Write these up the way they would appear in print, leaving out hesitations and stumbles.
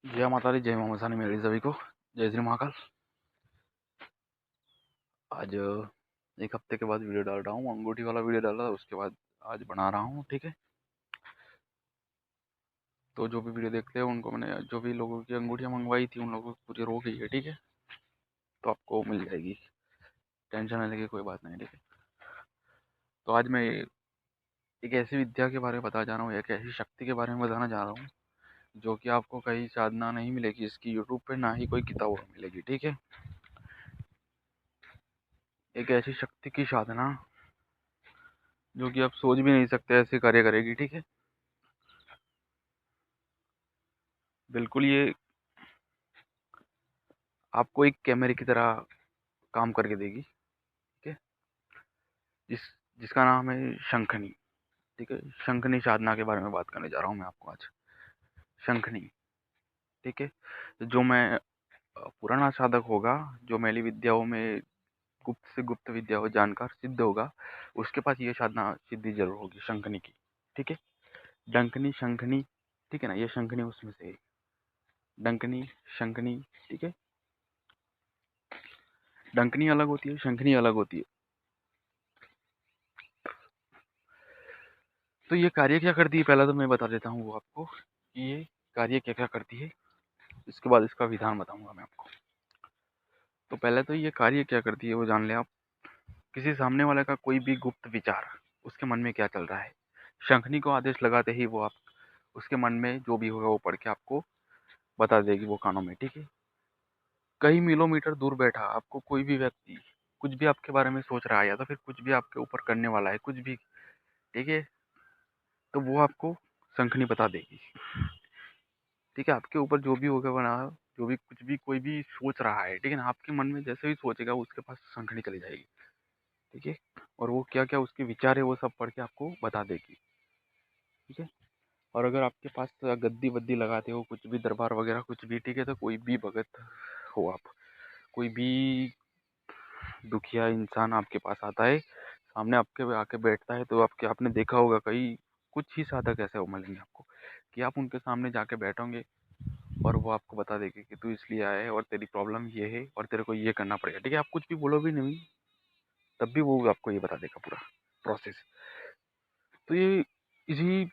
जय माता दी, जय मामा सानी मेरी सभी को। जय श्री महाकाल। आज एक हफ्ते के बाद वीडियो डाल रहा हूँ। अंगूठी वाला वीडियो डाला, उसके बाद आज बना रहा हूँ। ठीक है, तो जो भी वीडियो देखते हैं उनको मैंने जो भी लोगों की अंगूठियाँ मंगवाई थी उन लोगों की पूरी रो गई है। ठीक है, तो आपको मिल जाएगी, टेंशन लेने की कोई बात नहीं। ठीक है, तो आज मैं एक ऐसी विद्या के बारे में बता जा रहा हूँ, एक ऐसी शक्ति के बारे में बताना जा रहा हूँ जो कि आपको कहीं साधना नहीं मिलेगी, इसकी यूट्यूब पे ना ही कोई किताब मिलेगी। ठीक है, एक ऐसी शक्ति की साधना जो कि आप सोच भी नहीं सकते ऐसे कार्य करेगी। ठीक है, बिल्कुल ये आपको एक कैमरे की तरह काम करके देगी। ठीक है, जिस जिसका नाम है शंखनी। ठीक है, शंखनी साधना के बारे में बात करने जा रहा हूँ मैं आपको आज। शंखनी, ठीक है, तो जो मैं पुराना साधक होगा, जो मैली विद्याओं में गुप्त से गुप्त विद्या हो जानकर सिद्ध होगा, उसके पास ये साधना सिद्धि जरूर होगी शंखनी की। ठीक है, डंकनी शंखनी, ठीक है ना, ये शंखनी उसमें से है। डंकनी शंखनी, ठीक है, डंकनी अलग होती है, शंखनी अलग होती है। तो ये कार्य क्या करती है, पहला तो मैं बता देता हूँ वो आपको कि ये कार्य क्या क्या करती है, इसके बाद इसका विधान बताऊंगा मैं आपको। तो पहले तो ये कार्य क्या करती है वो जान ले आप। किसी सामने वाले का कोई भी गुप्त विचार, उसके मन में क्या चल रहा है, शंखनी को आदेश लगाते ही वो आप उसके मन में जो भी होगा वो पढ़ के आपको बता देगी वो कानों में। ठीक है, कई किलोमीटर दूर बैठा आपको कोई भी व्यक्ति कुछ भी आपके बारे में सोच रहा है या तो फिर कुछ भी आपके ऊपर करने वाला है कुछ भी, ठीक है, तो वो आपको शंखनी बता देगी। ठीक है, आपके ऊपर जो भी होगा बना, जो भी कुछ भी कोई भी सोच रहा है, ठीक है ना, आपके मन में जैसे भी सोचेगा उसके पास शंखनी चली जाएगी। ठीक है, और वो क्या क्या उसके विचार है वो सब पढ़ के आपको बता देगी। ठीक है, और अगर आपके पास गद्दी वद्दी लगाते हो कुछ भी दरबार वगैरह कुछ भी, ठीक है, तो कोई भी भगत हो आप, कोई भी दुखिया इंसान आपके पास आता है, सामने आपके आके बैठता है, तो आपके आपने देखा होगा कई कुछ ही साधक ऐसे हो मिलेंगे आपको कि आप उनके सामने जाके बैठोगे और वो आपको बता देगी कि तू इसलिए आया है और तेरी प्रॉब्लम ये है और तेरे को ये करना पड़ेगा। ठीक है, आप कुछ भी बोलो भी नहीं, तब भी वो आपको ये बता देगा पूरा प्रोसेस। तो ये इसी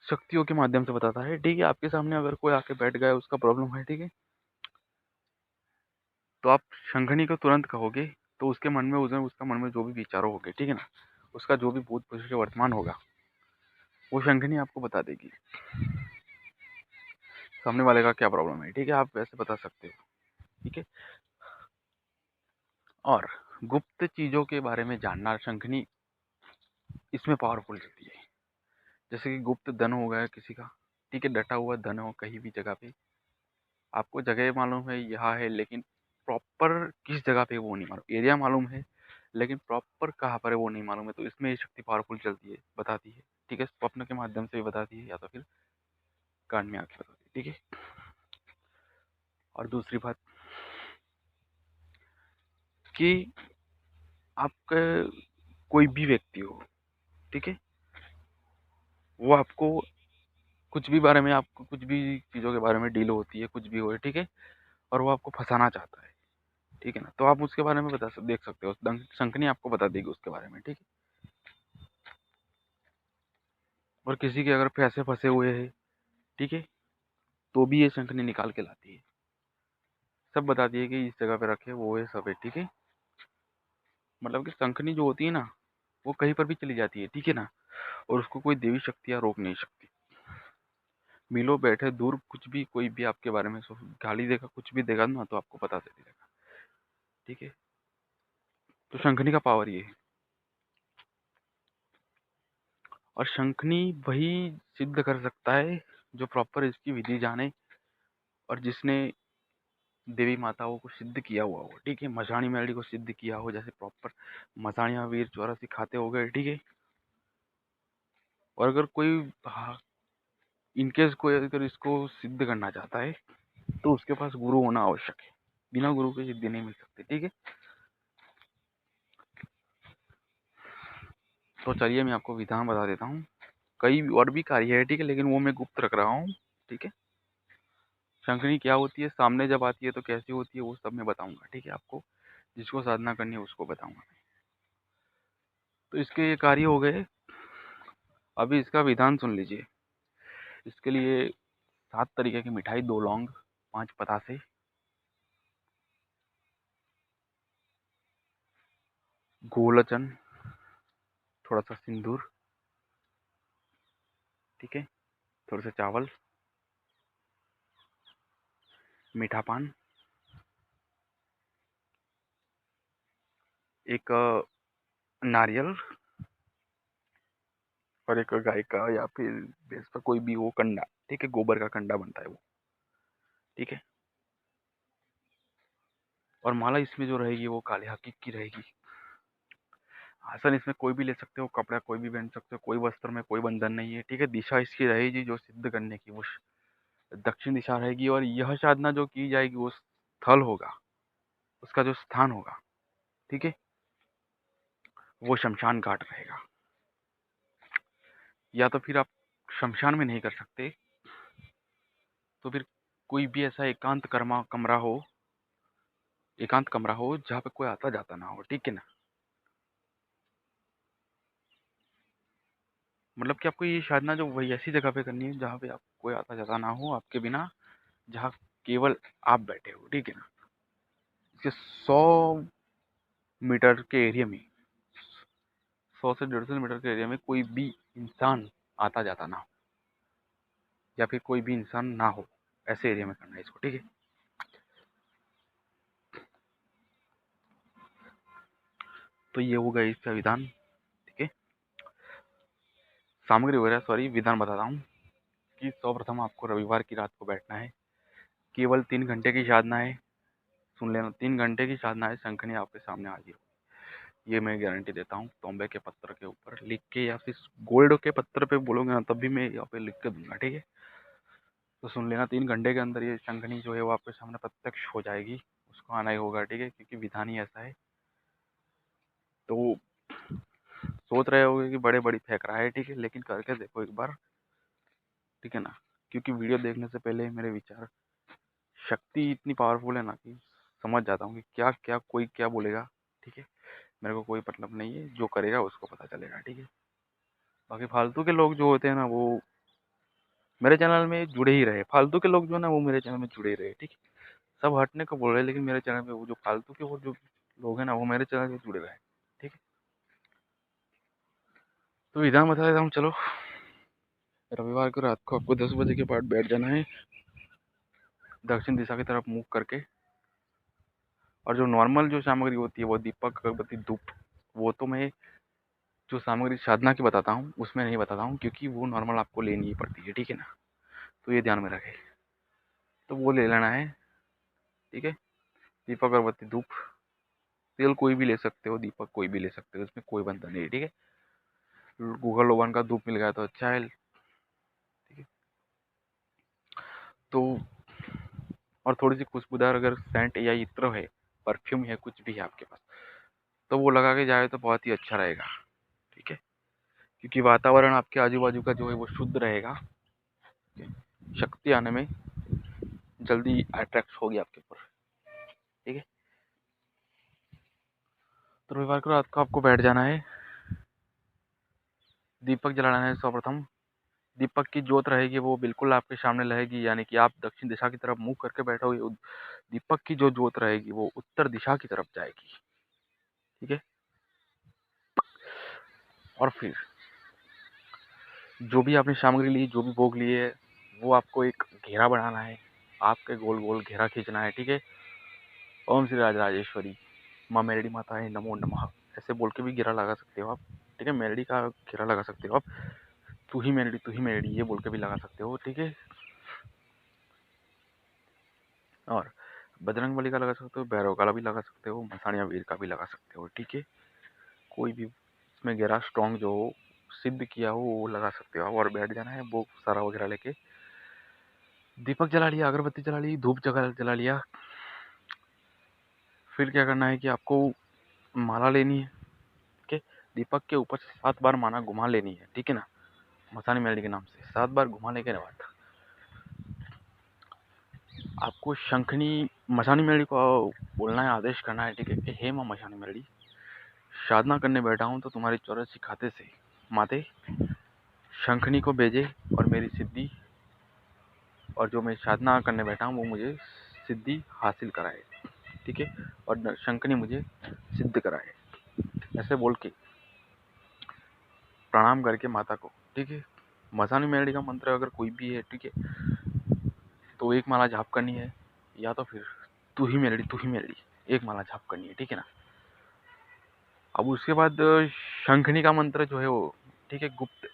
शक्तियों के माध्यम से बताता है। ठीक है, आपके सामने अगर कोई आके बैठ गया उसका प्रॉब्लम है, ठीक है, तो आप शंखनी को तुरंत कहोगे तो उसके मन में उसका मन में जो भी विचारों होंगे, ठीक है ना, उसका जो भी भूत भविष्य वर्तमान होगा वो शंखनी आपको बता देगी सामने वाले का क्या प्रॉब्लम है। ठीक है, आप वैसे बता सकते हो। ठीक है, और गुप्त चीजों के बारे में जानना शंखनी इसमें पावरफुल रहती है। जैसे कि गुप्त धन हो गया किसी का, ठीक है, डटा हुआ धन हो कहीं भी जगह पे, आपको जगह मालूम है यहाँ है लेकिन प्रॉपर किस जगह पे वो नहीं मालूम, एरिया मालूम है लेकिन प्रॉपर कहाँ पर है वो नहीं मालूम है, तो इसमें ये शक्ति पावरफुल चलती है, बताती है। ठीक है, स्वप्न के माध्यम से भी बताती है या तो फिर कान में आके बताती है। ठीक है, और दूसरी बात कि आपका कोई भी व्यक्ति हो, ठीक है, वो आपको कुछ भी बारे में, आपको कुछ भी चीज़ों के बारे में डील होती है कुछ भी हो, ठीक है, और वो आपको फंसाना चाहता है, ठीक है ना, तो आप उसके बारे में देख सकते हो, शंखनी आपको बता देगी उसके बारे में। ठीक है, और किसी के अगर पैसे फंसे हुए हैं, ठीक है, तो भी ये शंखनी निकाल के लाती है, सब बताती है कि इस जगह पे रखे वो है सब है। ठीक है, मतलब कि शंखनी जो होती है ना वो कहीं पर भी चली जाती है, ठीक है ना, और उसको कोई देवी शक्तियाँ रोक नहीं सकती। मिलो बैठे दूर कुछ भी कोई भी आपके बारे में गाली देगा कुछ भी देगा ना तो आपको पता चल जाएगा। ठीक है, तो शंखनी का पावर ये है। और शंखनी वही सिद्ध कर सकता है जो प्रॉपर इसकी विधि जाने और जिसने देवी माताओं को सिद्ध किया हुआ हो। ठीक है, मसाणी मेलडी को सिद्ध किया हो, जैसे प्रॉपर मसाणिया वीर चौरासी खाते हो गए। ठीक है, और अगर कोई इनकेस कोई अगर इसको सिद्ध करना चाहता है तो उसके पास गुरु होना आवश्यक है, बिना गुरु के सिद्धि नहीं मिल सकती। ठीक है, तो चलिए मैं आपको विधान बता देता हूँ। कई और भी कार्य है, ठीक है, लेकिन वो मैं गुप्त रख रहा हूँ। ठीक है, शंखनी क्या होती है, सामने जब आती है तो कैसी होती है, वो सब मैं बताऊंगा, ठीक है। आपको जिसको साधना करनी है उसको बताऊंगा। तो इसके ये कार्य हो गए। अभी इसका विधान सुन लीजिए। इसके लिए 7 तरीके की मिठाई, 2 लौंग, 5 पतासे, गोलचन, थोड़ा सा सिंदूर, ठीक है, थोड़े से चावल, मीठा पान, एक नारियल, और एक गाय का या फिर भैंस का कोई भी वो कंडा, ठीक है, गोबर का कंडा बनता है वो, ठीक है। और माला इसमें जो रहेगी वो काले हकीक की रहेगी। आसन इसमें कोई भी ले सकते हो, कपड़ा कोई भी पहन सकते हो, कोई वस्त्र में कोई बंधन नहीं है, ठीक है। दिशा इसकी रहेगी जो सिद्ध करने की, वो दक्षिण दिशा रहेगी। और यह साधना जो की जाएगी वो स्थल होगा, उसका जो स्थान होगा, ठीक है, वो शमशान घाट रहेगा। या तो फिर आप शमशान में नहीं कर सकते तो फिर कोई भी ऐसा एकांत कमरा हो जहाँ पे कोई आता जाता ना हो, ठीक है ना। मतलब कि आपको ये साधना जो वही ऐसी जगह पे करनी है जहाँ पे आप कोई आता जाता ना हो आपके बिना, जहाँ केवल आप बैठे हो, ठीक है ना। इसके 100 मीटर के एरिया में, 100 से 150 मीटर के एरिया में कोई भी इंसान आता जाता ना हो, या फिर कोई भी इंसान ना हो, ऐसे एरिया में करना है इसको, ठीक है। तो ये होगा इसका विधान, ठीक है। सामग्री वगैरह, सॉरी, विधान बताता हूँ कि सर्वप्रथम आपको रविवार की रात को बैठना है। केवल 3 घंटे की साधना है, सुन लेना, 3 घंटे की साधना है। शंखनी आपके सामने हाजिर हो, ये मैं गारंटी देता हूँ। तांबे के पत्थर के ऊपर लिख के, या फिर गोल्ड के पत्थर पे बोलोगे ना तब भी मैं यहाँ पे लिख के दूंगा, ठीक है। तो सुन लेना, 3 घंटे के अंदर ये शंखनी जो है वो आपके सामने प्रत्यक्ष हो जाएगी। उसको आना ही होगा, ठीक है, क्योंकि विधान ही ऐसा है। तो सोच रहे होगे कि बड़े बड़ी फेंक रहा है, ठीक है, लेकिन करके देखो एक बार, ठीक है ना। क्योंकि वीडियो देखने से पहले मेरे विचार शक्ति इतनी पावरफुल है ना कि समझ जाता हूँ कि क्या क्या कोई क्या बोलेगा, ठीक है। मेरे को कोई मतलब नहीं है, जो करेगा उसको पता चलेगा, ठीक है। बाकी फालतू के लोग जो होते हैं ना वो मेरे चैनल में जुड़े ही रहे। फालतू के लोग जो है ना वो मेरे चैनल में जुड़े ही रहे, ठीक है। सब हटने को बोल रहे हैं लेकिन मेरे चैनल में वो जो फालतू के वो जो लोग हैं ना वो मेरे चैनल में जुड़े रहे, ठीक है। तो विधान बता देता हूँ, चलो। रविवार को रात को आपको 10 बजे के बाद बैठ जाना है, दक्षिण दिशा की तरफ मुख करके। और जो नॉर्मल जो सामग्री होती है वो दीपक, अगरबत्ती, धूप, वो तो मैं जो सामग्री साधना की बताता हूँ उसमें नहीं बताता हूँ, क्योंकि वो नॉर्मल आपको लेनी ही पड़ती है, ठीक है ना। तो ये ध्यान में रखें। तो वो ले लेना है, ठीक है। दीपक, अगरबत्ती, धूप, तेल कोई भी ले सकते हो, दीपक कोई भी ले सकते हो, इसमें कोई बंधन नहीं है, ठीक है। गूगल ओवन का धूप मिल गया तो अच्छा है, ठीक है। तो और थोड़ी सी खुशबूदार अगर सेंट या इत्र है, परफ्यूम है, कुछ भी है आपके पास, तो वो लगा के जाए तो बहुत ही अच्छा रहेगा, ठीक है। क्योंकि वातावरण आपके आजू बाजू का जो है वो शुद्ध रहेगा, शक्ति आने में जल्दी अट्रैक्ट होगी आपके ऊपर, ठीक है। तो रविवार को रात को आपको बैठ जाना है, दीपक जलाना है। सर्वप्रथम दीपक की ज्योत रहेगी वो बिल्कुल आपके सामने रहेगी, यानी कि आप दक्षिण दिशा की तरफ मुंह करके बैठोगे, दीपक की जो ज्योत रहेगी वो उत्तर दिशा की तरफ जाएगी, ठीक है। और फिर जो भी आपने सामग्री ली, जो भी भोग लिए, वो आपको एक घेरा बनाना है, आपके गोल गोल घेरा खींचना है, ठीक है। ओम श्री राज राजेश्वरी माँ मेरड़ी माता है नमो नमः, ऐसे बोल के भी घेरा लगा सकते हो आप, ठीक है। मेरड़ी का घेरा लगा सकते हो आप, तू ही मेरड़ी ये बोल के भी लगा सकते हो, ठीक है। और बजरंगबली का लगा सकते हो, भैरव का भी लगा सकते हो, मसाणिया वीर का भी लगा सकते हो, ठीक है। कोई भी इसमें गहरा स्ट्रॉन्ग जो हो, सिद्ध किया हो, वो लगा सकते हो। और बैठ जाना है वो सारा वगैरह लेके, दीपक जला लिया, अगरबत्ती जला ली, धूप जला लिया। फिर क्या करना है कि आपको माला लेनी है, ठीक है। दीपक के ऊपर से 7 बार माला घुमा लेनी है, ठीक है ना। मसानी मेलडी के नाम से 7 बार घुमाने के बाद आपको शंखनी मशानी मेढ़ी को बोलना है, आदेश करना है, ठीक है, कि हे माँ मशानी मेढ़ी, साधना करने बैठा हूँ तो तुम्हारे 84 खाते से माते शंखनी को भेजे और मेरी सिद्धि, और जो मैं साधना करने बैठा हूँ वो मुझे सिद्धि हासिल कराए, ठीक है, और शंखनी मुझे सिद्ध कराए। ऐसे बोल के प्रणाम करके माता को, ठीक है। मशानी मेढ़ी का मंत्र अगर कोई भी है, ठीक है, तो एक माला जाप करनी है, या तो फिर तू ही मेलड़ी एक माला जाप करनी है, ठीक है ना। अब उसके बाद शंखनी का मंत्र जो है वो, ठीक है, गुप्त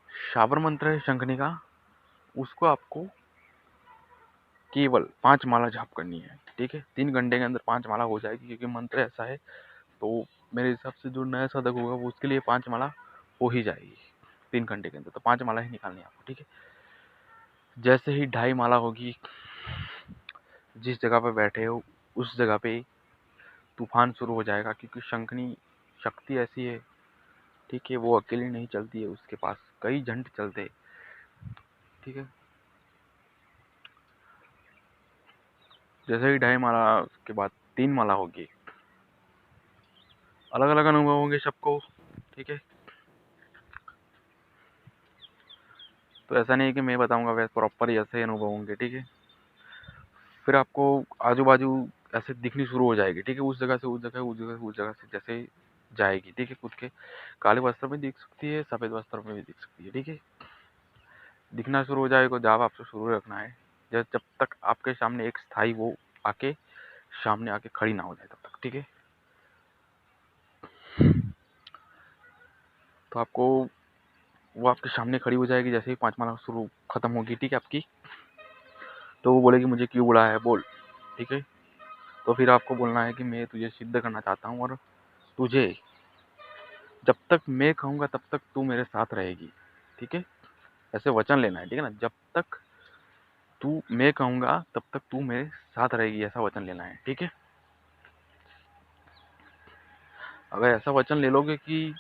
शाबर मंत्र है शंखनी का, उसको आपको केवल 5 माला जाप करनी है, ठीक है। 3 घंटे के अंदर 5 माला हो जाएगी, क्योंकि मंत्र ऐसा है। तो मेरे हिसाब से जो नया साधक होगा वो उसके लिए 5 माला हो ही जाएगी 3 घंटे के अंदर, तो 5 माला ही निकालनी है आपको, ठीक है। जैसे ही 2.5 माला होगी, जिस जगह पे बैठे हो उस जगह पे तूफान शुरू हो जाएगा, क्योंकि शंखनी शक्ति ऐसी है, ठीक है, वो अकेली नहीं चलती है, उसके पास कई झंड चलते हैं, ठीक है। जैसे ही 2.5 माला के बाद 3 माला होगी, अलग अलग अनुभव होंगे सबको, ठीक है। तो ऐसा नहीं है कि मैं बताऊंगा, वैसे प्रॉपर ऐसे अनुभव होंगे, ठीक है। फिर आपको आजू बाजू ऐसे दिखनी शुरू हो जाएगी, ठीक है, उस जगह से उस जगह, उस जगह से उस जगह से जैसे जाएगी, ठीक है। खुद के काले वस्त्र में दिख सकती है, सफेद वस्त्र में भी दिख सकती है, ठीक है। दिखना शुरू हो जाएगा, जब आपसे शुरू रखना है, जब तक आपके सामने एक स्थाई वो आके सामने आके खड़ी ना हो जाए तब तक, ठीक है। तो आपको वो आपके सामने खड़ी हो जाएगी, जैसे ही 5 माला शुरू खत्म होगी, ठीक है, आपकी, तो वो बोलेगी मुझे क्यों बुलाया है, बोल, ठीक है। तो फिर आपको बोलना है कि मैं तुझे सिद्ध करना चाहता हूँ, और तुझे जब तक मैं कहूँगा तब तक तू मेरे साथ रहेगी, ठीक है। ऐसे वचन लेना है, ठीक है ना। जब तक तू मैं कहूँगा तब तक तू मेरे साथ रहेगी, ऐसा वचन लेना है, ठीक है। अगर ऐसा वचन ले लोगे कि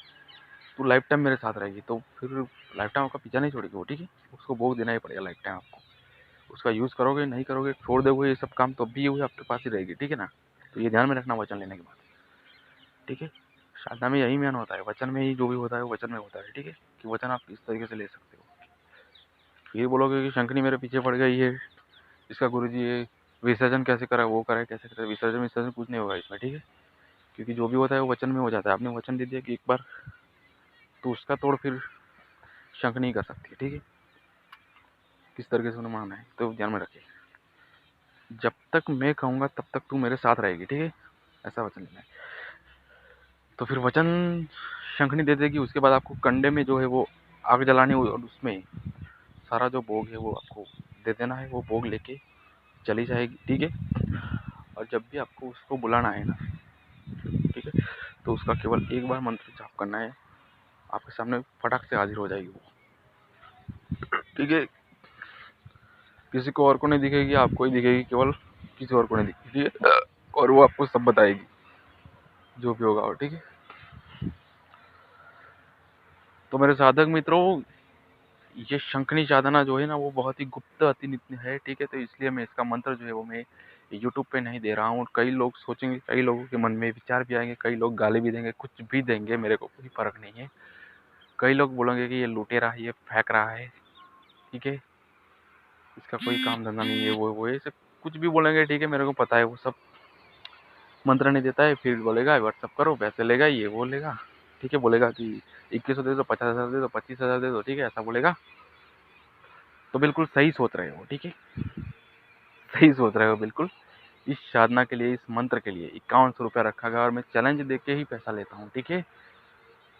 तू लाइफ टाइम मेरे साथ रहेगी, तो फिर लाइफ टाइम आपका पीछा नहीं छोड़ेगी वो, ठीक है। उसको भोग देना ही पड़ेगा लाइफ टाइम आपको। उसका यूज़ करोगे नहीं करोगे, छोड़ दोगे ये सब काम, तो भी वो आपके पास ही रहेगी, ठीक है ना। तो ये ध्यान में रखना वचन लेने के बाद, ठीक है। साधना में यही मेन होता है, वचन में ही जो भी होता है वो वचन में होता है, ठीक है, कि वचन आप किस तरीके से ले सकते हो। फिर बोलोगे कि शंखनी मेरे पीछे पड़ गई है, इसका गुरुजी ये विसर्जन कैसे करा, वो करा, कैसे करा, विसर्जन विसर्जन कुछ नहीं होगा इसमें, ठीक है। क्योंकि जो भी होता है वो वचन में हो जाता है। आपने वचन दे दिया कि एक बार, तो उसका तोड़ फिर शंख नहीं कर सकती है, ठीक है। किस तरीके से उन्हें मानना है तो ध्यान में रखिए। जब तक मैं कहूँगा तब तक तू मेरे साथ रहेगी, ठीक है, ऐसा वचन लेना है। तो फिर वचन शंखनी दे देगी। उसके बाद आपको कंडे में जो है वो आग जलानी, और उसमें सारा जो भोग है वो आपको दे देना है। वो भोग लेके चली जाएगी, ठीक है। और जब भी आपको उसको बुलाना है ना, ठीक है, तो उसका केवल एक बार मंत्र जाप करना है, आपके सामने फटाक से हाजिर हो जाएगी वो, ठीक है। किसी को और को नहीं दिखेगी, आपको ही दिखेगी केवल, किसी और को नहीं दिखेगी, ठीक है। और वो आपको सब बताएगी जो भी होगा, ठीक है। तो मेरे साधक मित्रों, ये शंखनी साधना जो है ना वो बहुत ही गुप्त अति नित्य है, ठीक है। तो इसलिए मैं इसका मंत्र जो है वो मैं यूट्यूब पे नहीं दे रहा हूँ। कई लोग सोचेंगे, कई लोगों के मन में विचार भी आएंगे, कई लोग गाली भी देंगे, कुछ भी देंगे, मेरे को कोई फर्क नहीं है। कई लोग बोलेंगे कि ये लुटेरा है, ये फेंक रहा है, ठीक है, इसका कोई काम धंधा नहीं है, वो ये सब कुछ भी बोलेंगे, ठीक है। मेरे को पता है वो सब मंत्र नहीं देता है। फिर बोलेगा व्हाट्सअप करो, पैसे लेगा, ये वो लेगा, ठीक है। बोलेगा कि 2100 दे दो, 50,000 दे दो, 25,000 दे दो, ठीक है, ऐसा बोलेगा। तो बिल्कुल सही सोच रहे हो, ठीक है, सही सोच रहे हो बिल्कुल। इस साधना के लिए, इस मंत्र के लिए 5100 रुपया रखा गया, और मैं चैलेंज दे के ही पैसा लेता हूँ, ठीक है।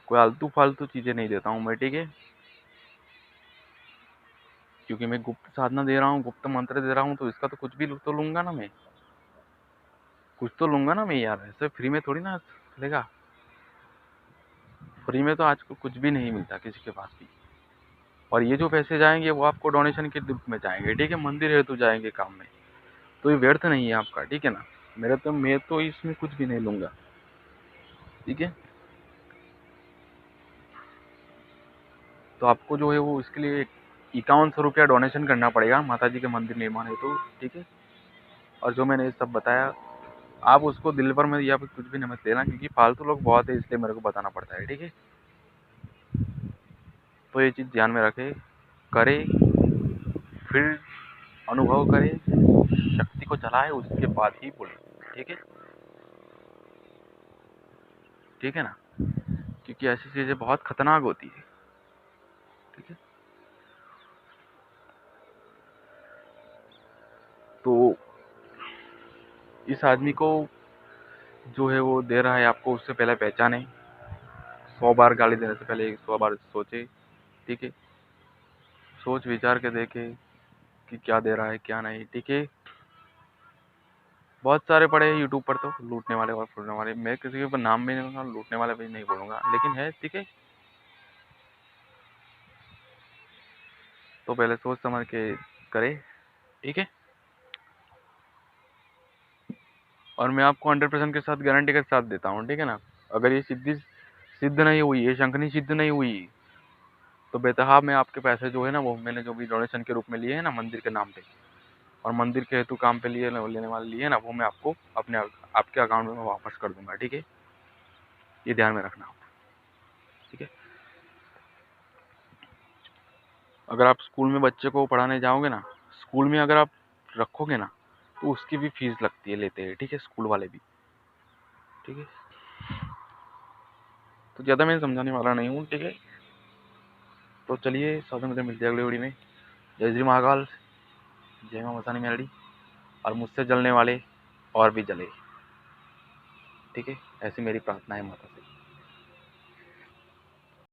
कोई आलतू फालतू चीजें नहीं देता हूँ मैं, ठीक है। क्योंकि मैं गुप्त साधना दे रहा हूँ, गुप्त मंत्र दे रहा हूँ, तो इसका तो कुछ भी तो लूंगा ना मैं, कुछ तो लूंगा ना मैं यार। ऐसे फ्री में थोड़ी ना चलेगा। फ्री में तो आजकल कुछ भी नहीं मिलता किसी के पास भी। और ये जो पैसे जाएंगे वो आपको डोनेशन के रूप में जाएंगे, ठीक है, मंदिर हेतु जाएंगे काम में। तो ये व्यर्थ नहीं है आपका, ठीक है ना। मैं तो इसमें कुछ भी नहीं लूंगा, ठीक है। तो आपको जो है वो इसके लिए ₹5100 डोनेशन करना पड़ेगा माता जी के मंदिर निर्माण हेतु, ठीक है। और जो मैंने ये सब बताया आप उसको दिल पर में या फिर कुछ भी न मत लेना, क्योंकि फालतू लोग बहुत है इसलिए मेरे को बताना पड़ता है, ठीक है। तो ये चीज़ ध्यान में रखे, करे, फिर अनुभव करे, शक्ति को चलाए, उसके बाद ही बोले, ठीक है, ठीक है ना। क्योंकि ऐसी चीज़ें बहुत खतरनाक होती है, ठीक है। तो इस आदमी को जो है वो दे रहा है आपको, उससे पहले पहचाने, 100 बार गाली देने से पहले 100 बार सोचे, ठीक है। सोच विचार के देखे कि क्या दे रहा है क्या नहीं, ठीक है। बहुत सारे पड़े हैं यूट्यूब पर तो लूटने वाले और फूटने वाले, मैं किसी के ऊपर नाम भी नहीं लूंगा, लूटने वाले भी नहीं बोलूंगा, लेकिन है, ठीक है। तो पहले सोच समझ के करे, ठीक है। और मैं आपको 100% के साथ गारंटी के साथ देता हूँ, ठीक है ना। अगर ये सिद्ध नहीं हुई, ये शंखनी सिद्ध नहीं हुई, तो बेतहाब में आपके पैसे जो है ना, वो मैंने जो भी डोनेशन के रूप में लिए हैं ना मंदिर के नाम पे, और मंदिर के हेतु काम पे लिए लेने वाले लिए ना, वो मैं आपको अपने आपके अकाउंट में वापस कर दूंगा, ठीक है। ये ध्यान में रखना आप, ठीक है। अगर आप स्कूल में बच्चे को पढ़ाने जाओगे ना, स्कूल में अगर आप रखोगे ना, तो उसकी भी फीस लगती है, लेते हैं, ठीक है, स्कूल वाले भी, ठीक है। तो ज़्यादा मैं समझाने वाला नहीं हूँ, ठीक है। तो चलिए साथ में मिलते हैं अगली वीडियो में। जय श्री महाकाल, जय मां मसानी मेलडी। और मुझसे जलने वाले और भी जले, ठीक है। ऐसी मेरी प्रार्थना है माता से।